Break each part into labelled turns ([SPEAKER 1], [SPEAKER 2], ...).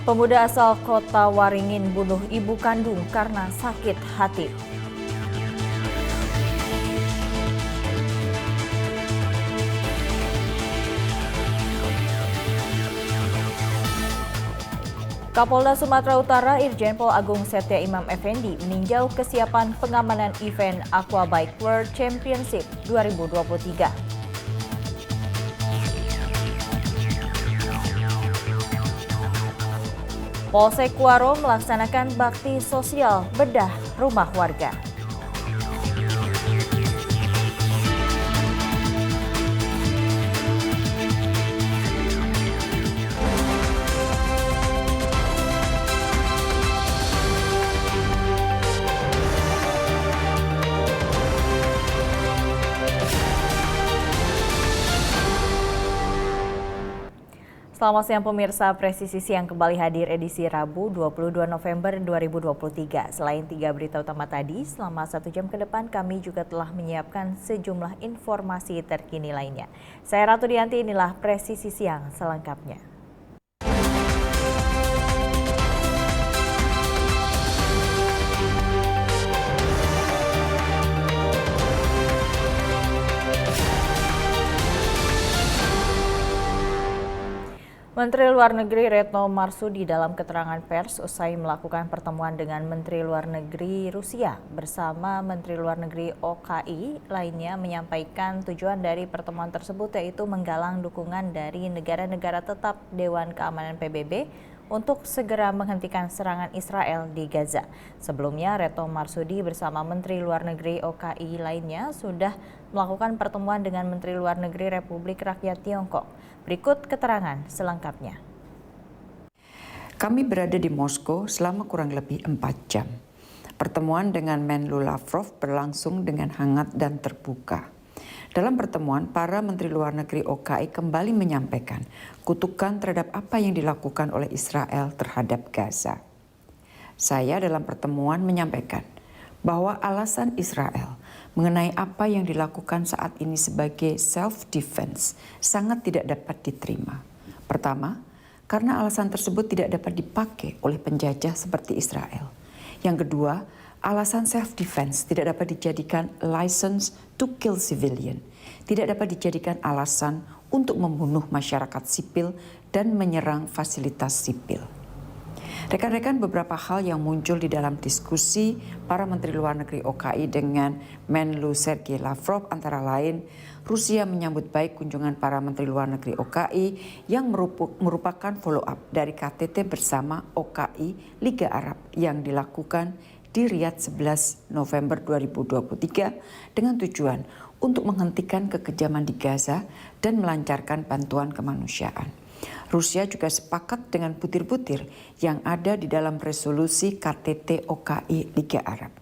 [SPEAKER 1] Pemuda asal kota Waringin bunuh ibu kandung karena sakit hati. Kapolda Sumatera Utara Irjen Pol Agung Setia Imam Effendi meninjau kesiapan pengamanan event Aquabike World Championship 2023. Polsek Kuaro melaksanakan bakti sosial bedah rumah warga. Selamat siang pemirsa, Presisi Siang kembali hadir edisi Rabu 22 November 2023. Selain 3 berita utama tadi, selama 1 jam ke depan kami juga telah menyiapkan sejumlah informasi terkini lainnya. Saya Ratu Dianti, inilah Presisi Siang selengkapnya. Menteri Luar Negeri Retno Marsudi dalam keterangan pers usai melakukan pertemuan dengan Menteri Luar Negeri Rusia bersama Menteri Luar Negeri OKI lainnya menyampaikan tujuan dari pertemuan tersebut yaitu menggalang dukungan dari negara-negara tetap Dewan Keamanan PBB untuk segera menghentikan serangan Israel di Gaza. Sebelumnya, Retno Marsudi bersama Menteri Luar Negeri OKI lainnya sudah melakukan pertemuan dengan Menteri Luar Negeri Republik Rakyat Tiongkok. Berikut keterangan selengkapnya.
[SPEAKER 2] Kami berada di Moskow selama kurang lebih 4 jam. Pertemuan dengan Menlu Lavrov berlangsung dengan hangat dan terbuka. Dalam pertemuan, para Menteri Luar Negeri OKI kembali menyampaikan kutukan terhadap apa yang dilakukan oleh Israel terhadap Gaza. Saya dalam pertemuan menyampaikan bahwa alasan Israel mengenai apa yang dilakukan saat ini sebagai self-defense sangat tidak dapat diterima. Pertama, karena alasan tersebut tidak dapat dipakai oleh penjajah seperti Israel. Yang kedua, alasan self-defense tidak dapat dijadikan license to kill civilian, tidak dapat dijadikan alasan untuk membunuh masyarakat sipil dan menyerang fasilitas sipil. Rekan-rekan, beberapa hal yang muncul di dalam diskusi para Menteri Luar Negeri OKI dengan Menlu Sergei Lavrov antara lain, Rusia menyambut baik kunjungan para Menteri Luar Negeri OKI yang merupakan follow-up dari KTT bersama OKI Liga Arab yang dilakukan di Riyadh 11 November 2023 dengan tujuan untuk menghentikan kekejaman di Gaza dan melancarkan bantuan kemanusiaan. Rusia juga sepakat dengan butir-butir yang ada di dalam resolusi KTT OKI Liga Arab.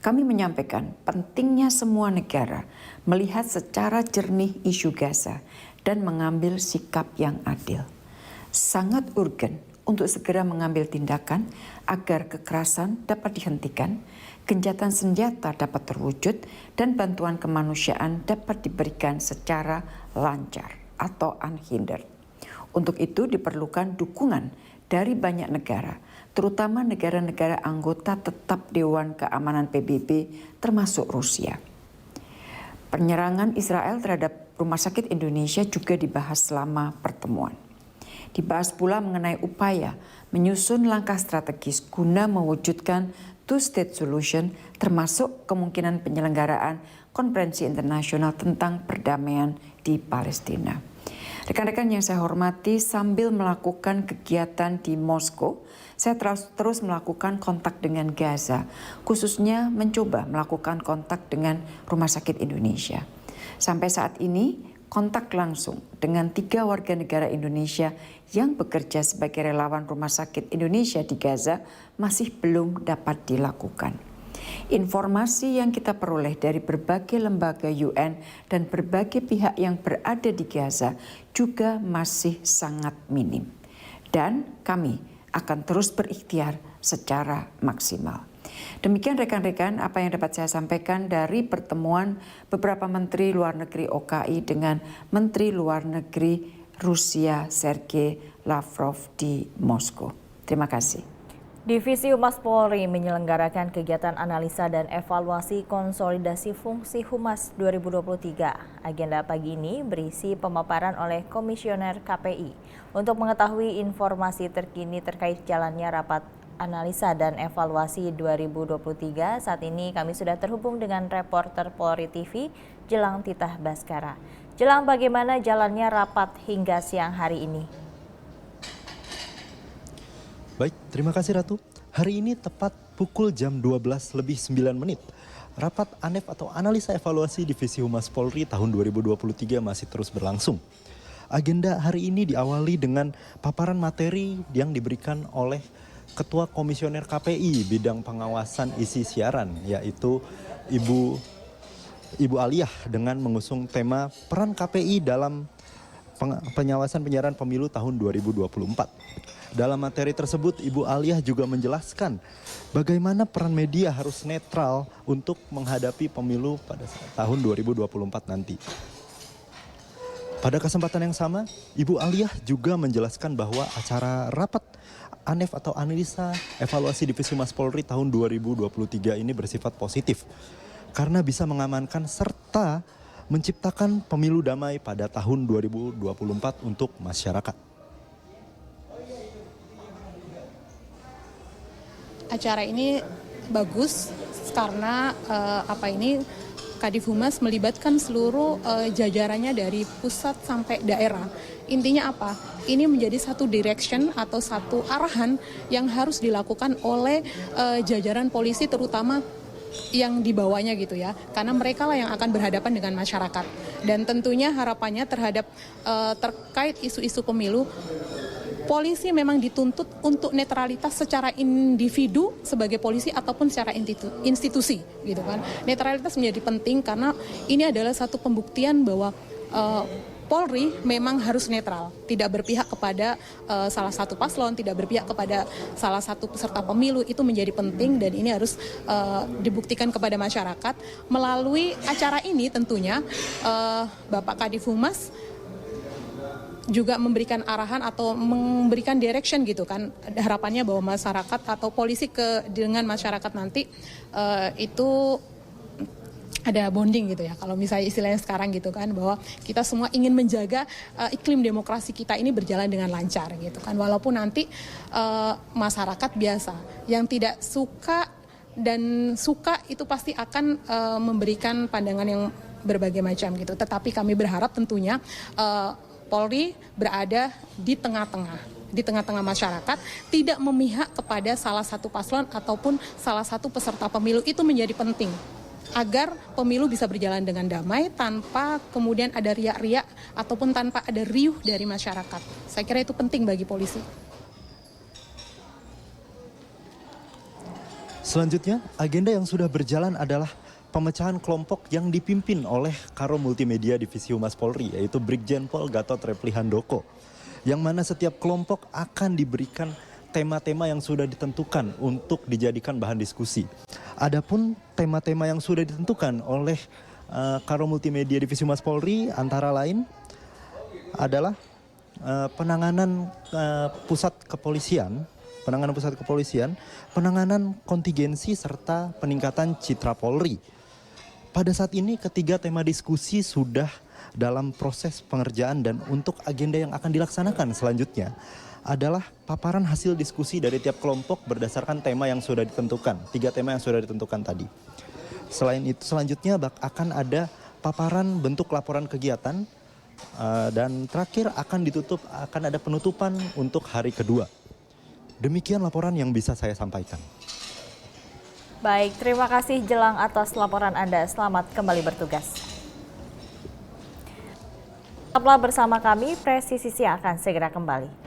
[SPEAKER 2] Kami menyampaikan pentingnya semua negara melihat secara jernih isu Gaza dan mengambil sikap yang adil. Sangat urgen untuk segera mengambil tindakan agar kekerasan dapat dihentikan, gencatan senjata dapat terwujud, dan bantuan kemanusiaan dapat diberikan secara lancar atau unhindered. Untuk itu diperlukan dukungan dari banyak negara, terutama negara-negara anggota tetap Dewan Keamanan PBB termasuk Rusia. Penyerangan Israel terhadap Rumah Sakit Indonesia juga dibahas selama pertemuan. Dibahas pula mengenai upaya menyusun langkah strategis guna mewujudkan two-state solution termasuk kemungkinan penyelenggaraan konferensi internasional tentang perdamaian di Palestina. Rekan-rekan yang saya hormati, sambil melakukan kegiatan di Moskow, saya terus melakukan kontak dengan Gaza, khususnya mencoba melakukan kontak dengan Rumah Sakit Indonesia. Sampai saat ini, kontak langsung dengan 3 warga negara Indonesia yang bekerja sebagai relawan Rumah Sakit Indonesia di Gaza masih belum dapat dilakukan. Informasi yang kita peroleh dari berbagai lembaga UN dan berbagai pihak yang berada di Gaza juga masih sangat minim. Dan kami akan terus berikhtiar secara maksimal. Demikian rekan-rekan apa yang dapat saya sampaikan dari pertemuan beberapa Menteri Luar Negeri OKI dengan Menteri Luar Negeri Rusia Sergei Lavrov di Moskow. Terima kasih.
[SPEAKER 1] Divisi Humas Polri menyelenggarakan kegiatan analisa dan evaluasi konsolidasi fungsi Humas 2023. Agenda pagi ini berisi pemaparan oleh Komisioner KPI untuk mengetahui informasi terkini terkait jalannya rapat analisa dan evaluasi 2023. Saat ini kami sudah terhubung dengan reporter Polri TV, Jelang Titah Baskara. Jelang, bagaimana jalannya rapat hingga siang hari ini?
[SPEAKER 3] Baik, terima kasih Ratu. Hari ini tepat pukul jam 12:09. Rapat ANEF atau Analisa Evaluasi Divisi Humas Polri tahun 2023 masih terus berlangsung. Agenda hari ini diawali dengan paparan materi yang diberikan oleh Ketua Komisioner KPI bidang pengawasan isi siaran, yaitu Ibu Aliyah, dengan mengusung tema peran KPI dalam pengawasan penyiaran pemilu tahun 2024. Dalam materi tersebut, Ibu Aliyah juga menjelaskan bagaimana peran media harus netral untuk menghadapi pemilu pada tahun 2024 nanti. Pada kesempatan yang sama, Ibu Aliyah juga menjelaskan bahwa acara rapat ANEF atau Analisa Evaluasi Divisi Humas Polri tahun 2023 ini bersifat positif karena bisa mengamankan serta menciptakan pemilu damai pada tahun 2024 untuk masyarakat.
[SPEAKER 4] Acara ini bagus karena Kadif Humas melibatkan seluruh jajarannya dari pusat sampai daerah. Intinya apa? Ini menjadi satu direction atau satu arahan yang harus dilakukan oleh jajaran polisi, terutama yang di bawahnya gitu ya, karena mereka lah yang akan berhadapan dengan masyarakat. Dan tentunya harapannya terhadap terkait isu-isu pemilu, polisi memang dituntut untuk netralitas secara individu sebagai polisi ataupun secara institusi gitu kan. Netralitas menjadi penting karena ini adalah satu pembuktian bahwa Polri memang harus netral, tidak berpihak kepada salah satu paslon, tidak berpihak kepada salah satu peserta pemilu. Itu menjadi penting dan ini harus dibuktikan kepada masyarakat. Melalui acara ini tentunya Bapak Kadif Humas juga memberikan arahan atau memberikan direction gitu kan, harapannya bahwa masyarakat atau polisi dengan masyarakat nanti itu ada bonding gitu ya, kalau misalnya istilahnya sekarang gitu kan, bahwa kita semua ingin menjaga iklim demokrasi kita ini berjalan dengan lancar gitu kan, walaupun nanti masyarakat biasa yang tidak suka dan suka itu pasti akan memberikan pandangan yang berbagai macam gitu, tetapi kami berharap tentunya Polri berada di tengah-tengah masyarakat, tidak memihak kepada salah satu paslon ataupun salah satu peserta pemilu. Itu menjadi penting agar pemilu bisa berjalan dengan damai tanpa kemudian ada riak-riak ataupun tanpa ada riuh dari masyarakat. Saya kira itu penting bagi polisi.
[SPEAKER 3] Selanjutnya, agenda yang sudah berjalan adalah pemecahan kelompok yang dipimpin oleh Karo Multimedia Divisi Humas Polri, yaitu Brigjen Pol Gatot Repli Handoko, yang mana setiap kelompok akan diberikan tema-tema yang sudah ditentukan untuk dijadikan bahan diskusi. Adapun tema-tema yang sudah ditentukan oleh Karo Multimedia Divisi Humas Polri antara lain adalah penanganan pusat kepolisian, penanganan kontingensi serta peningkatan citra Polri. Pada saat ini ketiga tema diskusi sudah dalam proses pengerjaan dan untuk agenda yang akan dilaksanakan selanjutnya adalah paparan hasil diskusi dari tiap kelompok berdasarkan tema yang sudah ditentukan, 3 tema yang sudah ditentukan tadi. Selain itu selanjutnya akan ada paparan bentuk laporan kegiatan dan terakhir akan ada penutupan untuk hari kedua. Demikian laporan yang bisa saya sampaikan.
[SPEAKER 1] Baik, terima kasih Jelang atas laporan Anda. Selamat kembali bertugas. Tetaplah bersama kami, Presisi akan segera kembali.